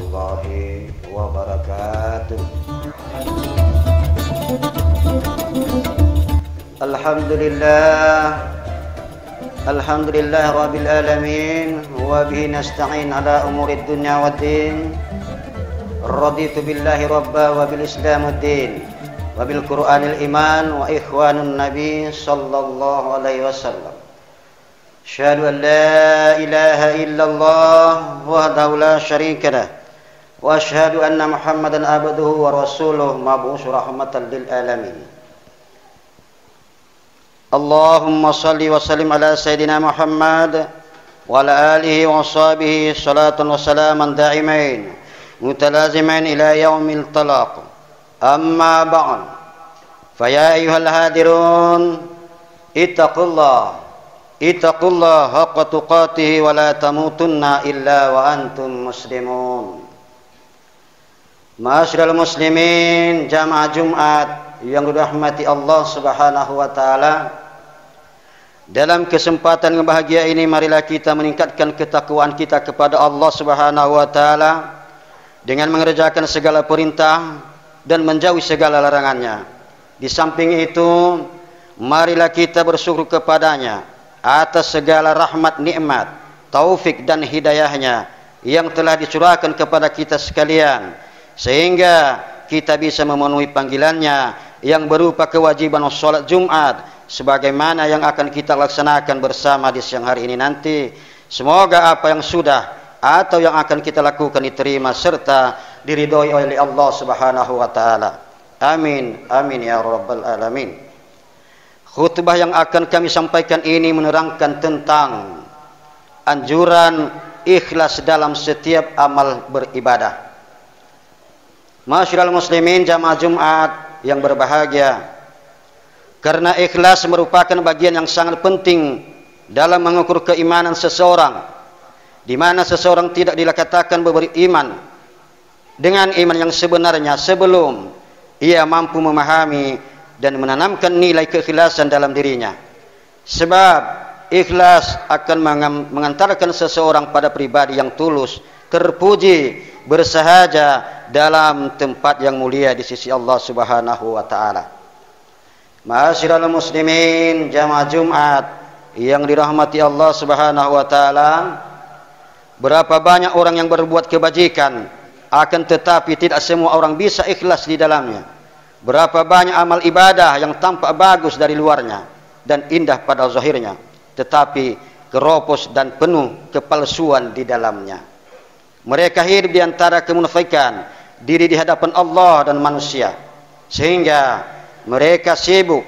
warahmatullahi wabarakatuh. Alhamdulillah rabbil alamin wa bihi nasta'in ala umurid dunya waddin. Raditu billahi rabba wa bil islamuddin wa bil qur'anil iman wa ikhwanun nabi sallallahu alaihi wasallam. Asyhadu an la ilaha illallah wahdahu la syarika lah wa asyhadu anna Muhammadan abduhu wa rasuluhu mab'uts rahmatan lil alamin. Allahumma salli wa sallim ala sayyidina Muhammad wa ala alihi wa sahbihi salatan wa salaman da'imain mutalazimain ila yaumil talaq. Amma ba'd. Fa ya ayyuhal hadirun ittaqullah haqqa tuqatih wa la tamutunna illa wa antum muslimun. Ma'asyiral muslimin, jamaah Jumat yang dirahmati Allah Subhanahu wa taala. Dalam kesempatan yang bahagia ini, marilah kita meningkatkan ketakwaan kita kepada Allah Subhanahu wa taala dengan mengerjakan segala perintah dan menjauhi segala larangannya. Di samping itu, marilah kita bersyukur kepadanya atas segala rahmat, nikmat, taufik dan hidayahnya yang telah dicurahkan kepada kita sekalian, sehingga kita bisa memenuhi panggilannya yang berupa kewajiban sholat Jumat sebagaimana yang akan kita laksanakan bersama di siang hari ini nanti. Semoga apa yang sudah atau yang akan kita lakukan diterima serta diridhoi oleh Allah Subhanahu wa taala. Amin amin ya rabbal alamin. Khutbah yang akan kami sampaikan ini menerangkan tentang anjuran ikhlas dalam setiap amal beribadah. Ma'asyiral muslimin, jamaah Jumat yang berbahagia, karena ikhlas merupakan bagian yang sangat penting dalam mengukur keimanan seseorang, di mana seseorang tidak dikatakan beriman dengan iman yang sebenarnya sebelum ia mampu memahami dan menanamkan nilai keikhlasan dalam dirinya. Sebab ikhlas akan mengantarkan seseorang pada pribadi yang tulus, terpuji, bersahaja dalam tempat yang mulia di sisi Allah Subhanahu wa taala. Ma'asyiral muslimin, jamaah Jumat yang dirahmati Allah Subhanahu wa taala, berapa banyak orang yang berbuat kebajikan, akan tetapi tidak semua orang bisa ikhlas di dalamnya. Berapa banyak amal ibadah yang tampak bagus dari luarnya dan indah pada zahirnya, tetapi keropos dan penuh kepalsuan di dalamnya. Mereka hidup di antara kemunafikan diri di hadapan Allah dan manusia, sehingga mereka sibuk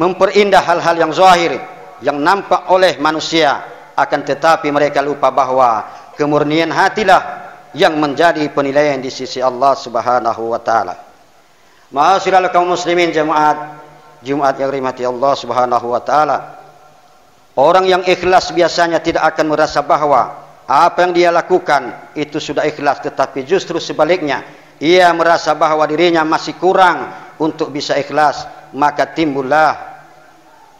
memperindah hal-hal yang zahir yang nampak oleh manusia, akan tetapi mereka lupa bahwa kemurnian hatilah yang menjadi penilaian di sisi Allah Subhanahu wa taala. Ma'asyiral kaum muslimin, jemaat Jumat yang dirahmati Allah Subhanahu wa taala, orang yang ikhlas biasanya tidak akan merasa bahwa apa yang dia lakukan itu sudah ikhlas, tetapi justru sebaliknya, ia merasa bahwa dirinya masih kurang untuk bisa ikhlas. Maka timbullah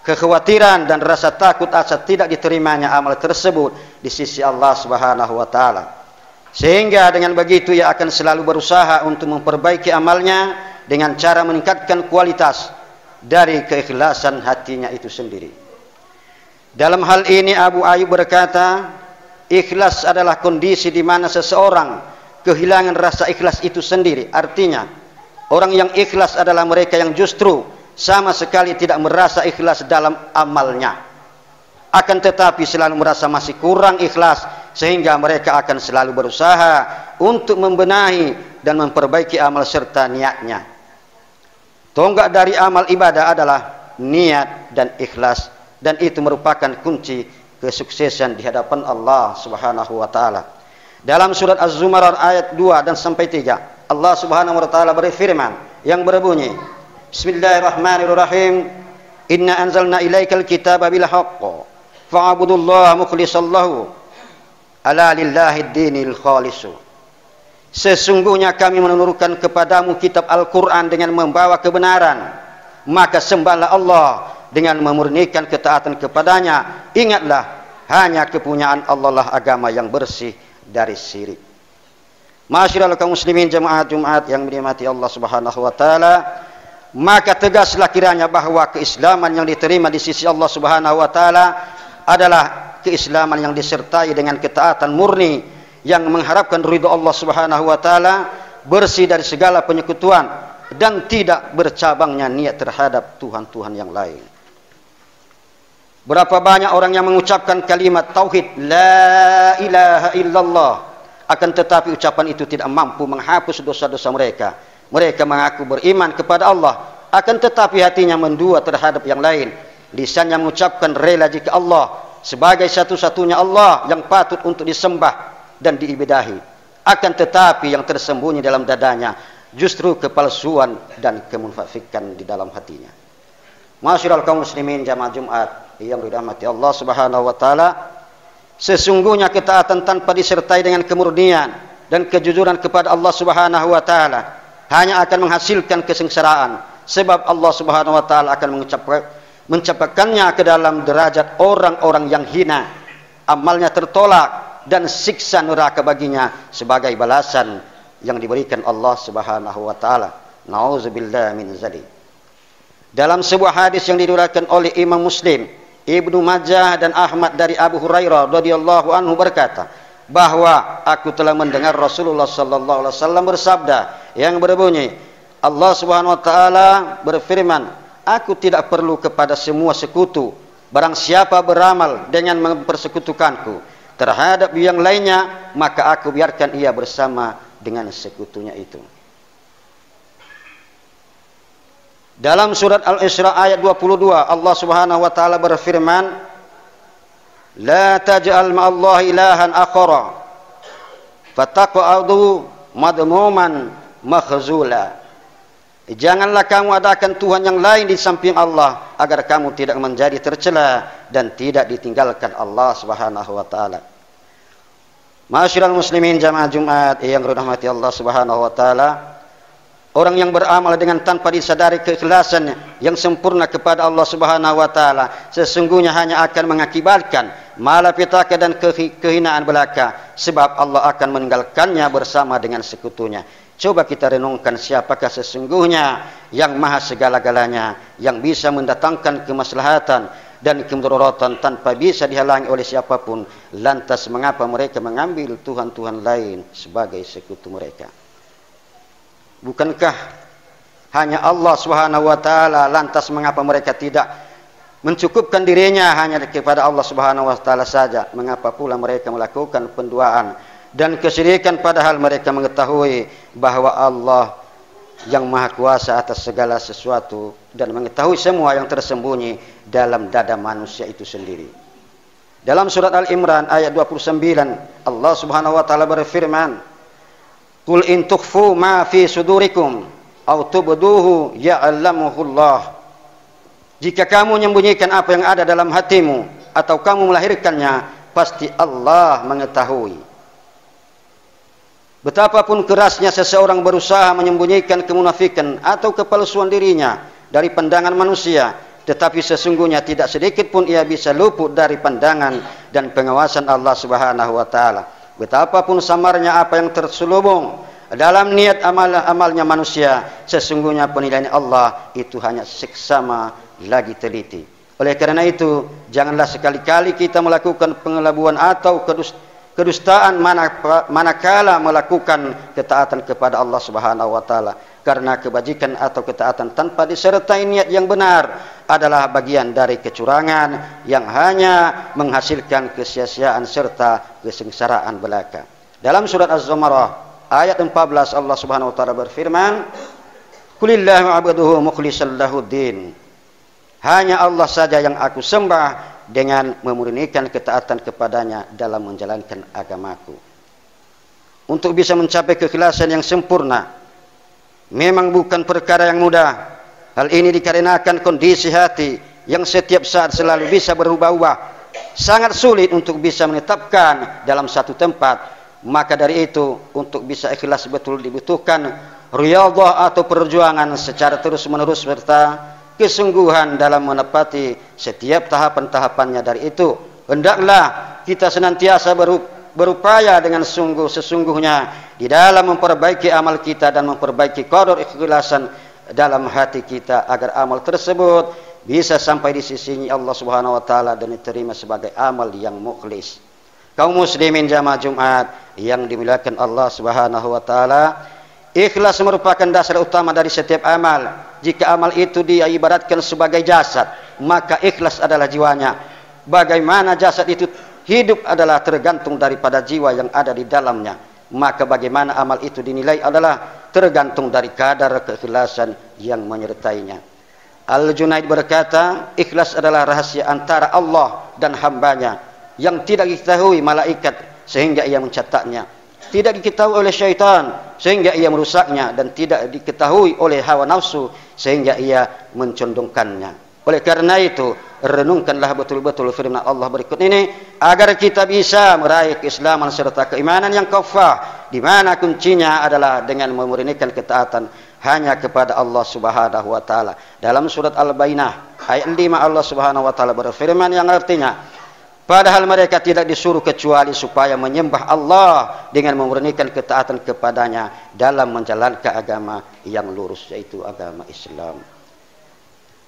kekhawatiran dan rasa takut asa tidak diterimanya amal tersebut di sisi Allah Subhanahu wa taala. Sehingga dengan begitu ia akan selalu berusaha untuk memperbaiki amalnya dengan cara meningkatkan kualitas dari keikhlasan hatinya itu sendiri. Dalam hal ini Abu Ayyub berkata, ikhlas adalah kondisi di mana seseorang kehilangan rasa ikhlas itu sendiri. Artinya, orang yang ikhlas adalah mereka yang justru sama sekali tidak merasa ikhlas dalam amalnya, akan tetapi selalu merasa masih kurang ikhlas, sehingga mereka akan selalu berusaha untuk membenahi dan memperbaiki amal serta niatnya. Tonggak dari amal ibadah adalah niat dan ikhlas, dan itu merupakan kunci kesuksesan di hadapan Allah Subhanahu wa taala. Dalam surat Az-Zumar ayat 2 dan sampai 3, Allah Subhanahu wa taala berfirman yang berbunyi, Bismillahirrahmanirrahim, Inna anzalna ilaikal kitaba bil haqq fa'budullaha mukhlishan lahu ala lillahi dinil khalisu. Sesungguhnya kami menurunkan kepadamu kitab Al-Quran dengan membawa kebenaran, maka sembahlah Allah dengan memurnikan ketaatan kepadanya. Ingatlah, hanya kepunyaan Allah lah agama yang bersih dari syirik. Masyiral kaum muslimin jemaah Jumat yang dirahmati Allah Subhanahu wa taala, maka tegaslah kiranya bahwa keislaman yang diterima di sisi Allah Subhanahu wa taala adalah keislaman yang disertai dengan ketaatan murni yang mengharapkan ridha Allah Subhanahu wa taala, bersih dari segala penyekutuan dan tidak bercabangnya niat terhadap Tuhan-Tuhan yang lain. Berapa banyak orang yang mengucapkan kalimat tauhid la ilaha illallah, akan tetapi ucapan itu tidak mampu menghapus dosa-dosa mereka. Mereka mengaku beriman kepada Allah, akan tetapi hatinya mendua terhadap yang lain. Lisannya mengucapkan rela jika Allah sebagai satu-satunya Allah yang patut untuk disembah dan diibadahi, akan tetapi yang tersembunyi dalam dadanya justru kepalsuan dan kemunafikan di dalam hatinya. Masyiral kaum muslimin jamaah Jumat yang dirahmati Allah Subhanahu wa taala, sesungguhnya ketaatan tanpa disertai dengan kemurnian dan kejujuran kepada Allah Subhanahu wa taala hanya akan menghasilkan kesengsaraan, sebab Allah Subhanahu wa taala akan mencapakannya ke dalam derajat orang-orang yang hina, amalnya tertolak dan siksa neraka baginya sebagai balasan yang diberikan Allah Subhanahu wa taala. Nauzubillah min zalik. Dalam sebuah hadis yang diriwayatkan oleh Imam Muslim, Ibnu Majah dan Ahmad dari Abu Hurairah radhiyallahu anhu berkata bahwa aku telah mendengar Rasulullah sallallahu alaihi wasallam bersabda yang berbunyi, Allah Subhanahu wa taala berfirman, aku tidak perlu kepada semua sekutu. Barang siapa beramal dengan mempersekutukanku terhadap yang lainnya, maka aku biarkan ia bersama dengan sekutunya itu. Dalam surat Al-Isra ayat 22, Allah Subhanahu wa taala berfirman, la taj'al ma'allahi ilahan akhara fataq'adu madmuman makhzula. Janganlah kamu adakan Tuhan yang lain di samping Allah, agar kamu tidak menjadi tercela dan tidak ditinggalkan Allah Subhanahu wa taala. Masyiral muslimin jamaah Jumat yang dirahmati Allah Subhanahu wa taala, orang yang beramal dengan tanpa disadari keikhlasan yang sempurna kepada Allah Subhanahu wa taala sesungguhnya hanya akan mengakibatkan malapetaka dan kehinaan belaka, sebab Allah akan meninggalkannya bersama dengan sekutunya. Coba kita renungkan, siapakah sesungguhnya yang maha segala-galanya, yang bisa mendatangkan kemaslahatan dan kemudaratan tanpa bisa dihalangi oleh siapapun. Lantas mengapa mereka mengambil Tuhan-Tuhan lain sebagai sekutu mereka? Bukankah hanya Allah Subhanahu wa taala? Lantas mengapa mereka tidak mencukupkan dirinya hanya kepada Allah Subhanahu wa taala saja? Mengapa pula mereka melakukan penduaan dan kesyirikan padahal mereka mengetahui bahwa Allah yang maha kuasa atas segala sesuatu dan mengetahui semua yang tersembunyi dalam dada manusia itu sendiri. Dalam surat Al-Imran ayat 29, Allah Subhanahu wa taala berfirman, qul in tukhfu ma fi sudurikum aw tubduhu ya'lamuhullah. Jika kamu menyembunyikan apa yang ada dalam hatimu atau kamu melahirkannya, pasti Allah mengetahui. Betapapun kerasnya seseorang berusaha menyembunyikan kemunafikan atau kepalsuan dirinya dari pandangan manusia, tetapi sesungguhnya tidak sedikit pun ia bisa luput dari pandangan dan pengawasan Allah Subhanahu wa taala. Betapapun samarnya apa yang terselubung dalam niat amalnya manusia, sesungguhnya penilaian Allah itu hanya seksama lagi teliti. Oleh karena itu, janganlah sekali-kali kita melakukan pengelabuan atau kedustaan manakala melakukan ketaatan kepada Allah Subhanahu wa taala, karena kebajikan atau ketaatan tanpa disertai niat yang benar adalah bagian dari kecurangan yang hanya menghasilkan kesia-siaan serta kesengsaraan belaka. Dalam surat Az-Zumar ayat 14 Allah Subhanahu wa taala berfirman, qulillahu abduhu mukhlishan lahuddin. Hanya Allah saja yang aku sembah dengan memurnikan ketaatan kepadanya dalam menjalankan agamaku. Untuk bisa mencapai keikhlasan yang sempurna memang bukan perkara yang mudah. Hal ini dikarenakan kondisi hati yang setiap saat selalu bisa berubah-ubah. Sangat sulit untuk bisa menetapkan dalam satu tempat. Maka dari itu, untuk bisa ikhlas betul dibutuhkan riyadhah atau perjuangan secara terus-menerus serta kesungguhan dalam menepati setiap tahapan-tahapannya. Dari itu hendaklah kita senantiasa berupaya dengan sesungguhnya di dalam memperbaiki amal kita dan memperbaiki qadar ikhlasan dalam hati kita agar amal tersebut bisa sampai di sisi Allah Subhanahu wa taala dan diterima sebagai amal yang mukhlis. Kaum muslimin jamaah Jumat yang dimuliakan Allah Subhanahu wa taala, ikhlas merupakan dasar utama dari setiap amal. Jika amal itu dia ibaratkan sebagai jasad, maka ikhlas adalah jiwanya. Bagaimana jasad itu hidup adalah tergantung daripada jiwa yang ada di dalamnya. Maka bagaimana amal itu dinilai adalah tergantung dari kadar keikhlasan yang menyertainya. Al-Junaid berkata, ikhlas adalah rahasia antara Allah dan hambanya yang tidak diketahui malaikat sehingga ia mencatatnya, tidak diketahui oleh syaitan sehingga ia merusaknya, dan tidak diketahui oleh hawa nafsu sehingga ia mencondongkannya. Oleh karena itu, renungkanlah betul-betul firman Allah berikut ini agar kita bisa meraih keislaman serta keimanan yang kafah, di mana kuncinya adalah dengan memurnikan ketaatan hanya kepada Allah Subhanahu wa taala. Dalam surat Al-Bayyinah ayat 5 Allah Subhanahu wa taala berfirman yang artinya, padahal mereka tidak disuruh kecuali supaya menyembah Allah dengan memurnikan ketaatan kepadanya dalam menjalankan agama yang lurus, yaitu agama Islam.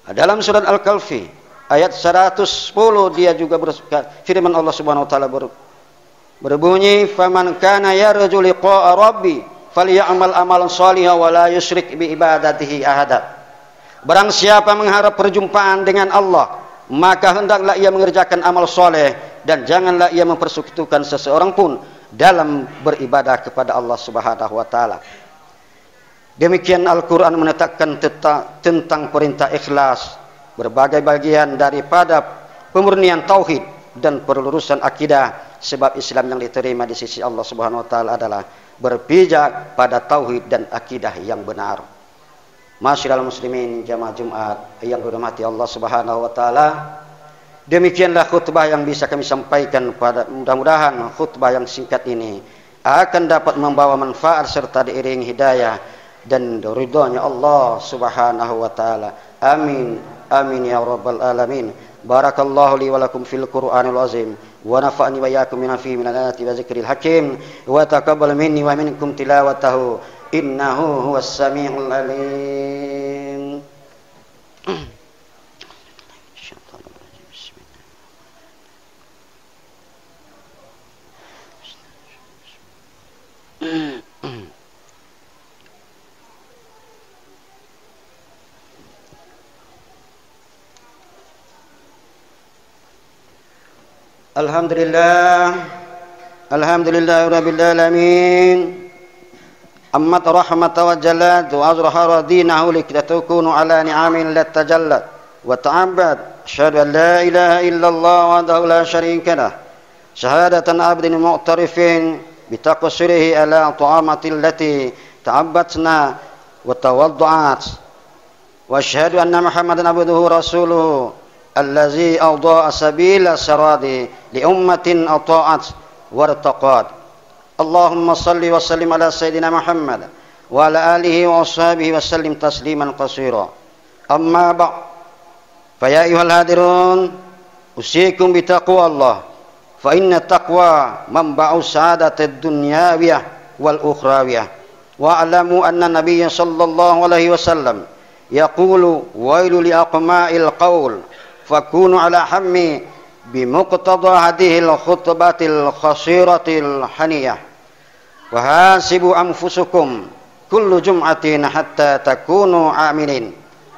Dalam surat Al-Kahfi ayat 110 dia juga firman Allah Subhanahu wa taala berbunyi, "Faman kana yarju liqa'a rabbi falyamal amalan shalihan wa la yusyrik bi ibadatihi ahada." Barang siapa mengharap perjumpaan dengan Allah, maka hendaklah ia mengerjakan amal soleh dan janganlah ia mempersekutukan seseorang pun dalam beribadah kepada Allah Subhanahu wa taala. Demikian Al-Quran menetapkan tentang perintah ikhlas, berbagai bagian daripada pemurnian tauhid dan pelurusan akidah, sebab Islam yang diterima di sisi Allah Subhanahu wa taala adalah berpijak pada tauhid dan akidah yang benar. Masyiral muslimin jamaah Jumat yang dirahmati Allah Subhanahu wa taala, demikianlah khutbah yang bisa kami sampaikan pada mudah-mudahan khutbah yang singkat ini akan dapat membawa manfaat serta diiringi hidayah dan ridhonya Allah Subhanahu wa taala. Amin amin ya rabbal alamin. Barakallahu li wa lakum fil Qur'anil azim wa nafa'ani wa iyyakum min ayati wa zikril hakim wa taqabbal minni wa minkum tilawatahu innahu huwas samiul alim. Alhamdulillah rabbil alamin, ammat rahmat wa jalad wa azhara dinahu litatakunu ala ni'amin latajallat wa ta'abbad. Asyhadu an la ilaha illallah wahdahu la syarika lah, syahadatan abdin mu'tarifin bitaqsirihi ala ta'amati allati ta'abbatna wa tawaddu'at, wa asyhadu anna Muhammadan abduhu rasuluhu allazi awda'a sabila saradi li ummatin ata'at wartaqat. Allahumma salli wa sallim ala sayyidina Muhammad wa ala alihi wa ashabihi wa sallim tasliman qasira. Amma ba'd, fa ya ayyuhal hadirun, usikum bi taqwallah, fa inna taqwa manba'u sa'adatid dunyawiyah wal ukhrawiyah. Wa alamu anna nabiyya sallallahu alaihi wasallam yaqulu wailu li aqma'il qaul fakunu ala hammi bimuqtada hadhil khutbatil khasiratil haniyah wa hasibu anfusukum kullu jum'atin hatta takunu aminin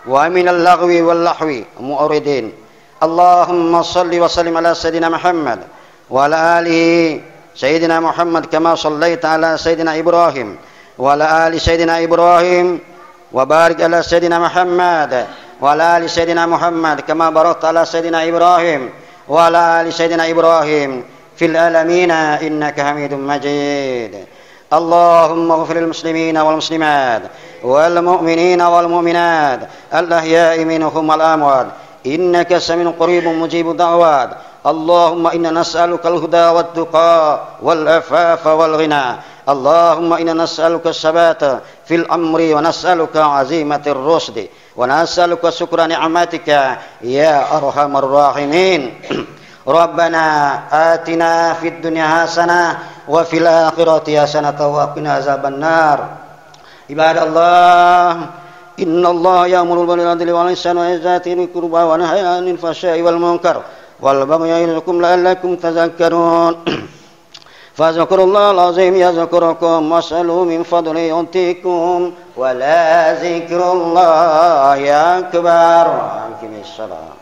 wa minal lagwi wal lahwi mu'ridin. Allahumma salli wa sallim ala sayyidina Muhammad wa ala alihi sayyidina Muhammad kama sallaita ala sayyidina Ibrahim wa ala ali sayyidina Ibrahim wa barik ala sayyidina Muhammad wa ala ali sayyidina Muhammad kama barakta ala sayyidina Ibrahim wa ala ali sayyidina Ibrahim fil alamin innaka Hamidum Majid. Allahumma ighfir lil muslimina wal muslimat wal mu'minina wal mu'minat al ahya'i minhum wal amwat innaka samiun qaribun mujibud da'wat. Allahumma inna nas'aluka al huda wat tuqa wal afafa wal ghina. Allahumma inna nas'aluka as-sabata fil amri wa nas'aluka azimatir rusdi wa nas'aluka syukra ni'matika ya arhamar rahimin. Rabbana atina fid dunya hasanah wa fil akhirati hasanah wa qina azabannar. Ibadallah, innallaha ya'muru bil 'adli wal ihsani wa ita'i dzil qurba wa yanha 'anil fahsya'i wal munkar wal baghi ya'idukum la'allakum tadhakkarun. Fadhkurullaha al-'azim yadhkurukum was'aluhu min fadlihi yu'tikum wa la dzikrullahi akbar. Aqimis shalah.